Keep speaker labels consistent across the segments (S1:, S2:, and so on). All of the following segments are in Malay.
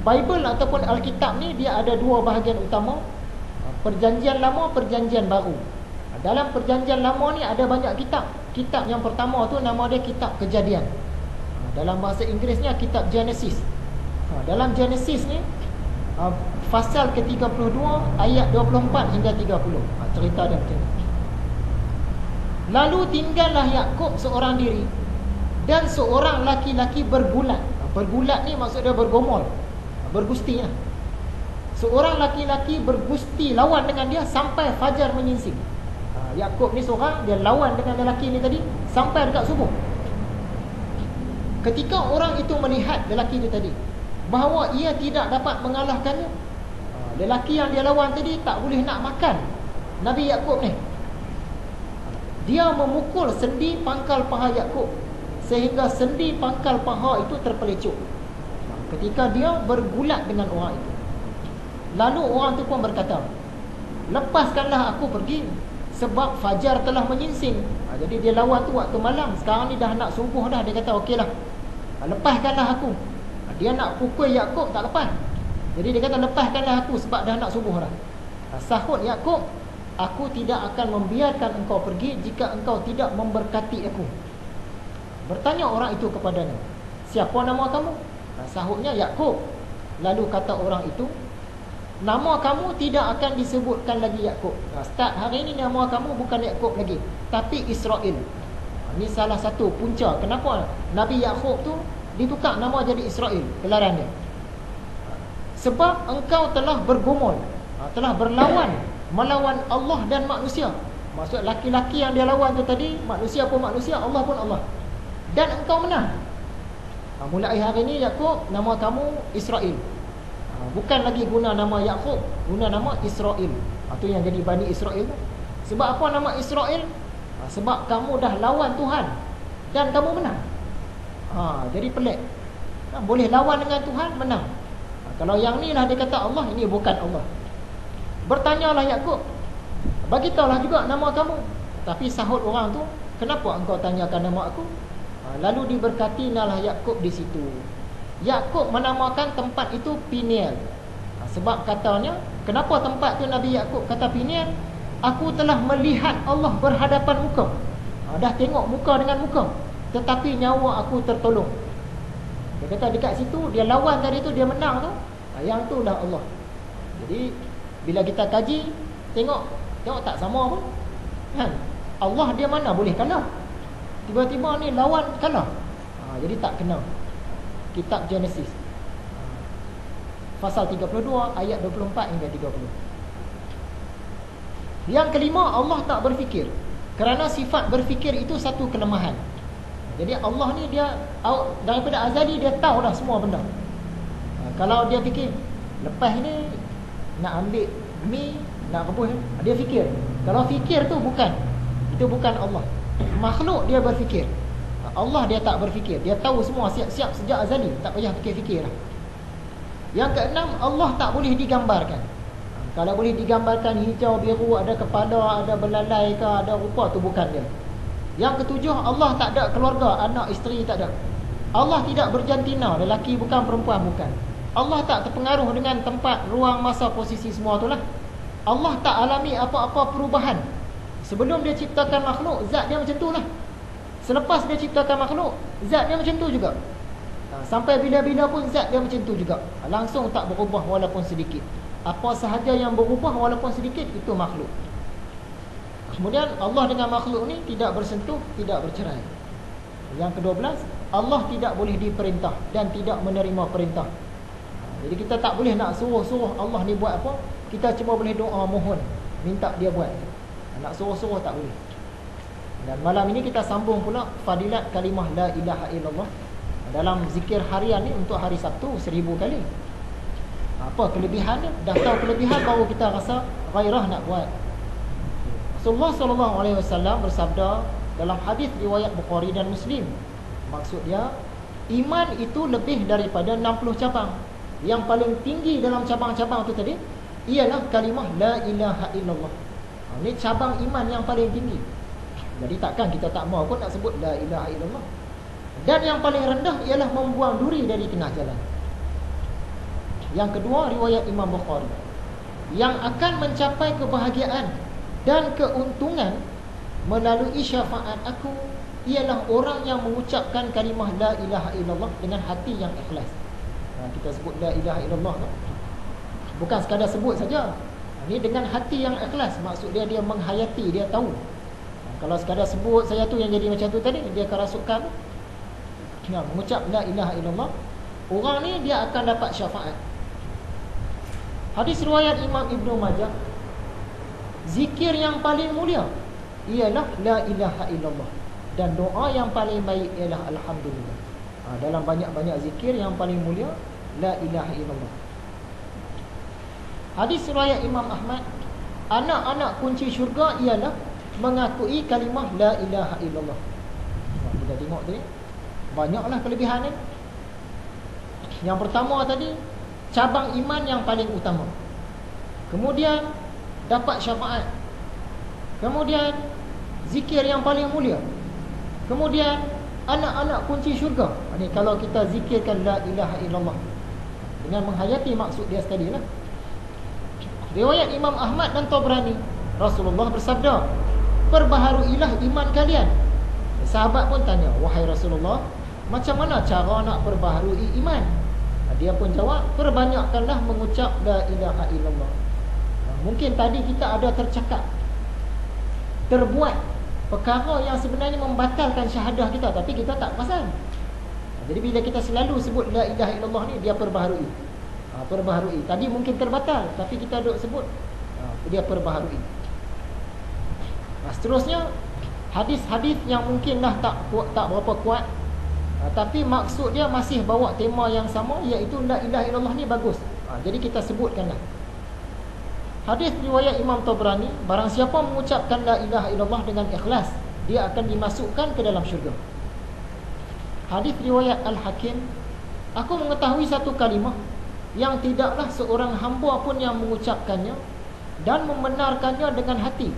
S1: Bible ataupun Alkitab ni dia ada dua bahagian utama, Perjanjian Lama, Perjanjian Baru. Dalam Perjanjian Lama ni ada banyak kitab. Kitab yang pertama tu nama dia Kitab Kejadian. Dalam bahasa Inggerisnya Kitab Genesis. Dalam Genesis ni pasal ke-32 ayat 24 hingga 30. Cerita dia macam ni. Lalu tinggallah Yakub seorang diri dan seorang laki-laki bergulat. Bergulat ni maksud dia bergomol, bergusti lah. Seorang laki-laki bergusti lawan dengan dia sampai fajar menyingsing. Yakub ni seorang, dia lawan dengan lelaki ni tadi sampai dekat subuh. Ketika orang itu melihat lelaki itu tadi bahawa ia tidak dapat mengalahkannya, lelaki yang dia lawan tadi tak boleh nak makan Nabi Yakub ni. Dia memukul sendi pangkal paha Yakub sehingga sendi pangkal paha itu terpelecuk ketika dia bergulat dengan orang itu. Lalu orang itu pun berkata, lepaskanlah aku pergi sebab fajar telah menyingsing. Jadi dia lawan tu waktu malam. Sekarang ni dah nak subuh dah. Dia kata okeylah, lepaskanlah aku. Dia nak pukul Yakub tak lepas. Jadi dia kata lepaskanlah aku sebab dah nak subuh dah. Sahut Yakub, aku tidak akan membiarkan engkau pergi jika engkau tidak memberkati aku. Bertanya orang itu kepadanya, siapa nama kamu? Sahutnya Yakub. Lalu kata orang itu, nama kamu tidak akan disebutkan lagi Yakub. Start hari ini nama kamu bukan Yakub lagi, tapi Israel. Ini salah satu punca kenapa Nabi Yakub tu ditukar nama jadi Israel, gelaran dia. Sebab engkau telah bergumul, telah berlawan, melawan Allah dan manusia. Maksud laki-laki yang dia lawan tu tadi, manusia pun manusia, Allah pun Allah. Dan engkau menang. Mulai hari ini Yakub, nama kamu Israel. Bukan lagi guna nama Yakub, guna nama Israel. Itu yang jadi Bani Israel. Sebab apa nama Israel? Sebab kamu dah lawan Tuhan dan kamu menang. Jadi pelik. Boleh lawan dengan Tuhan, menang. Kalau yang ni lah dia kata Allah, ini bukan Allah. Bertanyalah Yakub, bagitahulah juga nama kamu. Tapi sahut orang tu, kenapa engkau tanyakan nama aku? Lalu diberkatinalah Yakub di situ. Yakub menamakan tempat itu Peniel. Sebab katanya, kenapa tempat tu Nabi Yakub kata Peniel? Aku telah melihat Allah berhadapan muka. Dah tengok muka dengan muka, tetapi nyawa aku tertolong. Dia kata dekat situ, dia lawan tadi tu, dia menang tu, yang tu dah Allah. Jadi bila kita kaji, tengok tak sama pun kan? Allah dia mana boleh kalah? Tiba-tiba ni lawan kalah. Jadi tak kena. Kitab Genesis pasal 32 ayat 24 hingga 30. Yang kelima, Allah tak berfikir. Kerana sifat berfikir itu satu kelemahan. Jadi Allah ni dia daripada azali dia tahu dah semua benda. Kalau dia fikir lepas ni nak ambil mi, nak rebus, dia fikir. Kalau fikir tu bukan, itu bukan Allah. Makhluk dia berfikir. Allah dia tak berfikir. Dia tahu semua siap-siap sejak azali, tak payah fikir-fikir lah. Yang keenam, Allah tak boleh digambarkan. Kalau boleh digambarkan hijau, biru, ada kepala, ada belalai ke, ada rupa, tu bukan dia. Yang ketujuh, Allah tak ada keluarga, anak, isteri, tak ada. Allah tidak berjantina, lelaki bukan, perempuan bukan. Allah tak terpengaruh dengan tempat, ruang, masa, posisi, semua tu lah. Allah tak alami apa-apa perubahan. Sebelum dia ciptakan makhluk, zat dia macam tu lah. Selepas dia ciptakan makhluk, zat dia macam tu juga. Sampai bila-bila pun zat dia macam tu juga. Langsung tak berubah walaupun sedikit. Apa sahaja yang berubah walaupun sedikit, itu makhluk. Kemudian Allah dengan makhluk ni tidak bersentuh, tidak bercerai. Yang ke-12, Allah tidak boleh diperintah dan tidak menerima perintah. Jadi kita tak boleh nak suruh-suruh Allah ni buat apa. Kita cuma boleh doa, mohon, minta dia buat. Nak suruh-suruh tak boleh. Dan malam ini kita sambung pula fadilat kalimah la ilaha illallah dalam zikir harian ni untuk hari Sabtu 1000 kali. Apa kelebihannya? Dah tahu kelebihan baru kita rasa gairah nak buat. Rasulullah SAW bersabda dalam hadis riwayat Bukhari dan Muslim, maksud dia, iman itu lebih daripada 60 cabang. Yang paling tinggi dalam cabang-cabang itu tadi ialah kalimah la ilaha illallah. Ini cabang iman yang paling tinggi. Jadi takkan kita tak mahu pun nak sebut la ilaha illallah. Dan yang paling rendah ialah membuang duri dari tengah jalan. Yang kedua, riwayat Imam Bukhari, yang akan mencapai kebahagiaan dan keuntungan melalui syafaat aku ialah orang yang mengucapkan kalimah la ilaha illallah dengan hati yang ikhlas. Kita sebut la ilaha illallah tu bukan sekadar sebut saja. Ini dengan hati yang ikhlas. Maksud dia menghayati, dia tahu. Kalau sekadar sebut saya tu yang jadi macam tu tadi, dia kerasukan. Mengucap la ilaha illallah, orang ni dia akan dapat syafaat. Hadis riwayat Imam Ibnu Majah, zikir yang paling mulia ialah la ilaha illallah, dan doa yang paling baik ialah alhamdulillah. Dalam banyak-banyak zikir, yang paling mulia la ilaha illallah. Hadis riwayat Imam Ahmad, anak-anak kunci syurga ialah mengakui kalimah la ilaha illallah. Kita tengok tadi, banyaklah kelebihan ni. Yang pertama tadi, cabang iman yang paling utama. Kemudian dapat syafaat. Kemudian zikir yang paling mulia. Kemudian anak-anak kunci syurga. Ini kalau kita zikirkan la ilaha illallah dengan menghayati maksud dia sekali lah. Riwayat Imam Ahmad dan Tabrani, Rasulullah bersabda, perbaharuilah iman kalian. Sahabat pun tanya, wahai Rasulullah, macam mana cara nak perbaharui iman? Dia pun jawab, perbanyakkanlah mengucap la ilaha illallah. Mungkin tadi kita ada tercakap, terbuat perkara yang sebenarnya membatalkan syahadah kita, tapi kita tak perasan. Jadi bila kita selalu sebut la ilaha illallah ni, dia perbaharui. Perbaharui. Tadi mungkin terbatal, tapi kita duk sebut, dia perbaharui. Seterusnya, hadis-hadis yang mungkinlah tak berapa kuat, tapi maksud dia masih bawa tema yang sama, iaitu la ilaha illallah ni bagus. Jadi kita sebutkanlah. Hadis riwayat Imam Tabrani, barang siapa mengucapkan la ilaha illallah dengan ikhlas, dia akan dimasukkan ke dalam syurga. Hadis riwayat Al-Hakim, aku mengetahui satu kalimah yang tidaklah seorang hamba pun yang mengucapkannya dan membenarkannya dengan hati,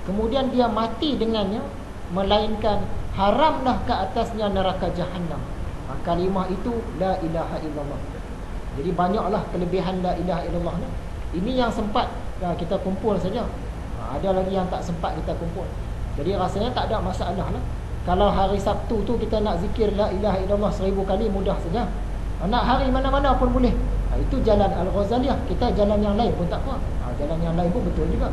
S1: kemudian dia mati dengannya, melainkan haramlah ke atasnya neraka Jahannam. Kalimah itu la ilaha illallah. Jadi banyaklah kelebihan la ilaha illallah ni. Ini yang sempat kita kumpul saja. Ada lagi yang tak sempat kita kumpul. Jadi rasanya tak ada masalah lah. Kalau hari Sabtu tu kita nak zikir la ilaha illallah 1000 kali, mudah saja. Nak hari mana-mana pun boleh. Itu jalan Al-Ghazaliyah. Kita jalan yang lain pun tak apa. Jalan yang lain pun betul juga.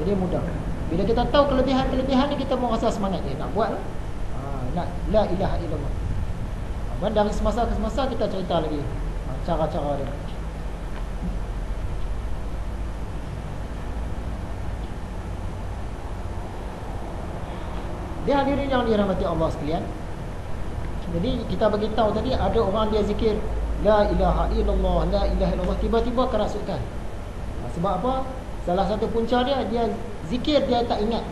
S1: Jadi mudah. Bila kita tahu kelebihan-kelebihan ni, kita mau rasa semangat nak buat lah. Nak la ilaha illallah. Dari semasa ke semasa kita cerita lagi cara-cara dia. Dia hadirin yang dirahmati Allah sekalian. Jadi kita bagi tahu tadi, ada orang dia zikir la ilaha illallah, la ilaha illallah, tiba-tiba kerasukan. Sebab apa? Salah satu punca dia zikir dia tak ingat.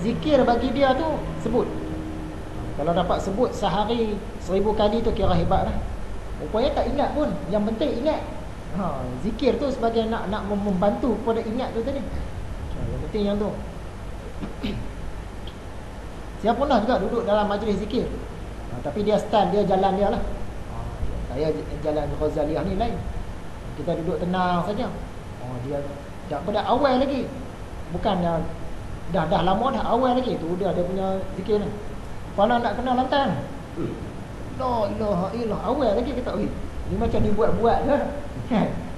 S1: Zikir bagi dia tu sebut. Kalau dapat sebut sehari 1000 kali tu kira hebat lah. Rupanya tak ingat pun, yang penting ingat. Zikir tu sebagai nak membantu kepada ingat tu tadi. Yang penting yang tu. Siapalah juga duduk dalam majlis zikir, tapi dia stand, dia jalan dia lah. Saya jalan Ghazaliyah ni lain. Kita duduk tenang saja. Dia dah awal lagi. Bukan dah lama dah, awal lagi. Tu dia punya zikir ni. Kepala nak kena lantan. La ilaha illallah, awal lagi kita. Ni macam dibuat-buat je.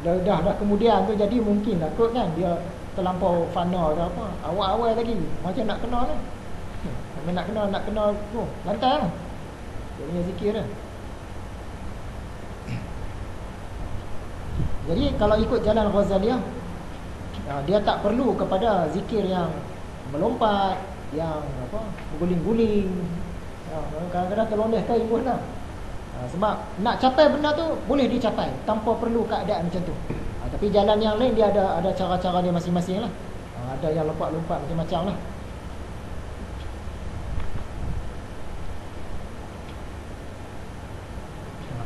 S1: Dah kemudian tu jadi mungkin lah kot kan, dia terlampau fana ke apa. Awal-awal lagi macam nak kena ni. Nak kena tu lantan lah. Dia punya zikir dia. Jadi kalau ikut jalan Ghazaliyah, dia tak perlu kepada zikir yang melompat, yang berguling-guling. Kadang-kadang terlondeh ke imbus lah. Sebab nak capai benda tu boleh dicapai tanpa perlu keadaan macam tu. Tapi jalan yang lain dia ada cara-cara dia masing-masing lah. Ada yang lompat-lompat macam-macam lah.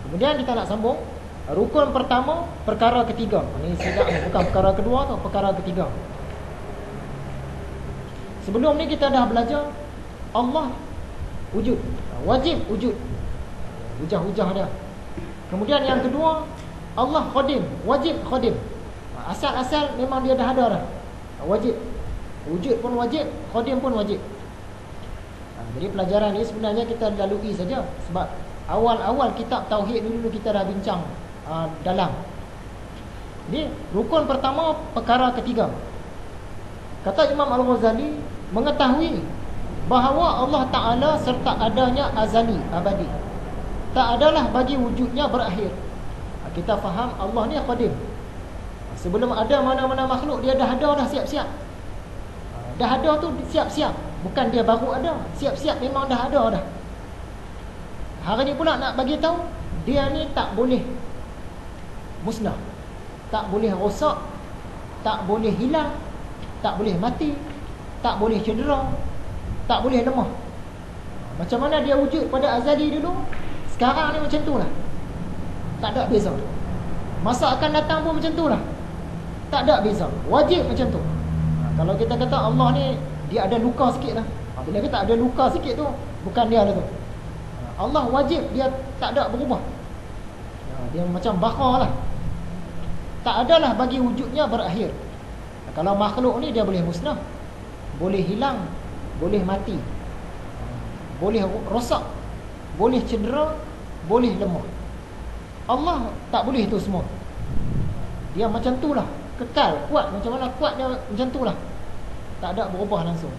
S1: Kemudian kita nak sambung. Rukun pertama, perkara ketiga. Ini bukan perkara kedua tu, perkara ketiga. Sebelum ni kita dah belajar Allah wujud, wajib wujud, hujah-hujah dia. Kemudian yang kedua, Allah qadim, wajib qadim. Asal-asal memang dia dah ada dah. Wajib. Wujud pun wajib, qadim pun wajib. Jadi pelajaran ni sebenarnya kita lalui saja, sebab awal-awal kitab tauhid ni dulu kita dah bincang dalam. Ni rukun pertama, perkara ketiga. Kata Imam Al-Ghazali, mengetahui bahawa Allah Ta'ala serta adanya azali, abadi, tak adalah bagi wujudnya berakhir. Kita faham Allah ni qadim. Sebelum ada mana-mana makhluk, dia dah ada dah, siap-siap. Dah ada tu siap-siap. Bukan dia baru ada, siap-siap memang dah ada dah. Hari ni pula nak bagi tahu, dia ni tak boleh musnah, tak boleh rosak, tak boleh hilang, tak boleh mati, tak boleh cedera, tak boleh lemah. Macam mana dia wujud pada azali dulu, sekarang ni macam tu lah. Tak ada beza. Masa akan datang pun macam tu lah. Tak ada beza. Wajib macam tu. Kalau kita kata Allah ni dia ada luka sikit lah, bila kita ada luka sikit tu, bukan dia ada tu. Allah wajib, dia tak ada berubah. Dia macam bakar lah. Tak adalah bagi wujudnya berakhir. Kalau makhluk ni dia boleh musnah, boleh hilang, boleh mati, boleh rosak, boleh cedera, boleh lemah. Allah tak boleh tu semua. Dia macam tu lah, kekal, kuat. Macam mana kuat dia, macam tu lah. Tak ada berubah langsung.